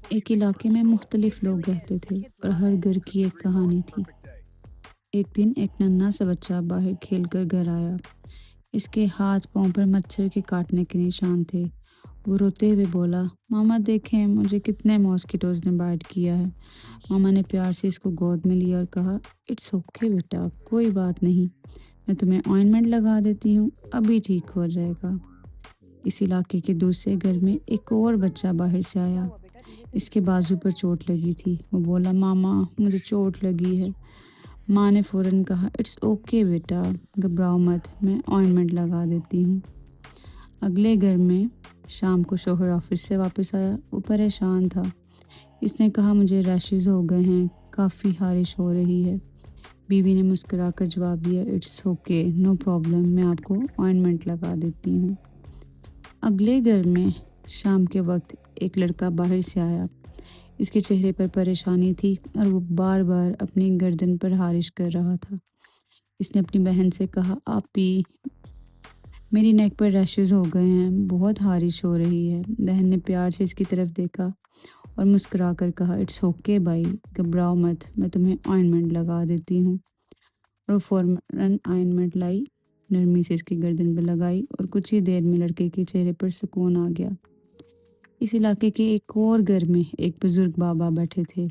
ایک علاقے میں مختلف لوگ رہتے تھے اور ہر گھر کی ایک کہانی تھی۔ ایک دن ایک ننھا سا بچہ باہر کھیل کر گھر آیا۔ اس کے ہاتھ پاؤں پر مچھر کے کاٹنے کے نشان تھے۔ وہ روتے ہوئے بولا، ماما دیکھیں مجھے کتنے ماسکیٹوز نے بائٹ کیا ہے۔ ماما نے پیار سے اس کو گود میں لیا اور کہا، اٹس اوکے بیٹا، کوئی بات نہیں، میں تمہیں آئنمنٹ لگا دیتی ہوں، ابھی ٹھیک ہو جائے گا۔ اس علاقے کے دوسرے گھر میں ایک اور بچہ باہر سے آیا۔ اس کے بازو پر چوٹ لگی تھی۔ وہ بولا، ماما مجھے چوٹ لگی ہے۔ ماں نے فوراً کہا، اٹس اوکے بیٹا، گھبراؤ مت، میں آئنمنٹ لگا دیتی ہوں۔ اگلے گھر میں شام کو شوہر آفس سے واپس آیا۔ وہ پریشان تھا۔ اس نے کہا، مجھے ریشز ہو گئے ہیں، کافی خارش ہو رہی ہے۔ بیوی نے مسکرا کر جواب دیا، اٹس اوکے، نو پرابلم، میں آپ کو آئنمنٹ لگا دیتی ہوں۔ اگلے گھر میں شام کے وقت ایک لڑکا باہر سے آیا۔ اس کے چہرے پر پریشانی تھی اور وہ بار بار اپنی گردن پر خارش کر رہا تھا۔ اس نے اپنی بہن سے کہا، آپی میری نیک پر ریشز ہو گئے ہیں، بہت خارش ہو رہی ہے۔ بہن نے پیار سے اس کی طرف دیکھا اور مسکرا کر کہا، اٹس اوکے بھائی، گھبراؤ مت، میں تمہیں آئنمنٹ لگا دیتی ہوں۔ اور وہ فوراً آئنمنٹ لائی، نرمی سے اس کی گردن پہ لگائی اور کچھ ہی دیر میں لڑکے کے چہرے پر سکون آ گیا۔ اس علاقے کے ایک اور گھر میں ایک بزرگ بابا بیٹھے تھے۔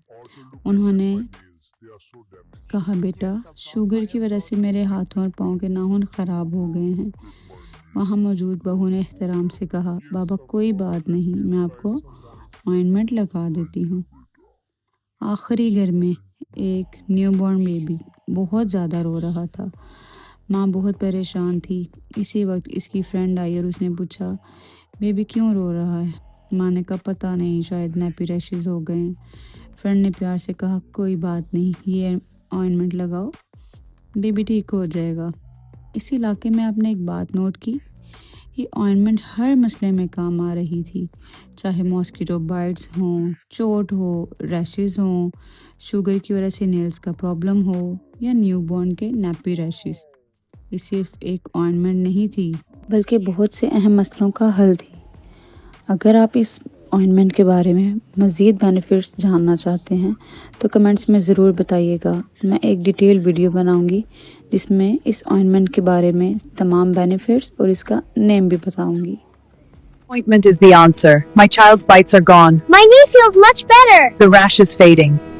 انہوں نے کہا، بیٹا شوگر کی وجہ سے میرے ہاتھوں اور پاؤں کے ناخن خراب ہو گئے ہیں۔ وہاں موجود بہو نے احترام سے کہا، بابا کوئی بات نہیں، میں آپ کو آئنمنٹ لگا دیتی ہوں۔ آخری گھر میں ایک نیو بورن بیبی بہت زیادہ رو رہا تھا۔ ماں بہت پریشان تھی۔ اسی وقت اس کی فرینڈ آئی اور اس نے پوچھا، بیبی کیوں رو رہا ہے؟ ماں نے کہا، پتہ نہیں، شاید نیپی ریشز ہو گئے ہیں۔ فرینڈ نے پیار سے کہا، کوئی بات نہیں، یہ آئنمنٹ لگاؤ، بیبی ٹھیک ہو جائے گا۔ اس علاقے میں آپ نے ایک بات نوٹ کی، یہ آئنمنٹ ہر مسئلے میں کام آ رہی تھی، چاہے ماسکیٹو بائٹس ہوں، چوٹ ہو، ریشز ہوں، شوگر کی وجہ سے نیلز کا پرابلم ہو، یا نیو بورن کے نیپی ریشز۔ یہ صرف ایک آئنمنٹ نہیں تھی، بلکہ بہت سے اہم مسئلوں کا حل تھی۔ اگر آپ اس آئنمنٹ کے بارے میں مزید بینیفٹس جاننا چاہتے ہیں تو کمنٹس میں ضرور بتائیے گا۔ میں ایک ڈیٹیل ویڈیو بناؤں گی جس میں اس آئنمنٹ کے بارے میں تمام بینیفٹس اور اس کا نیم بھی بتاؤں گی۔ Ointment is the answer. My child's bites are gone. My knee feels much better. The rash is fading.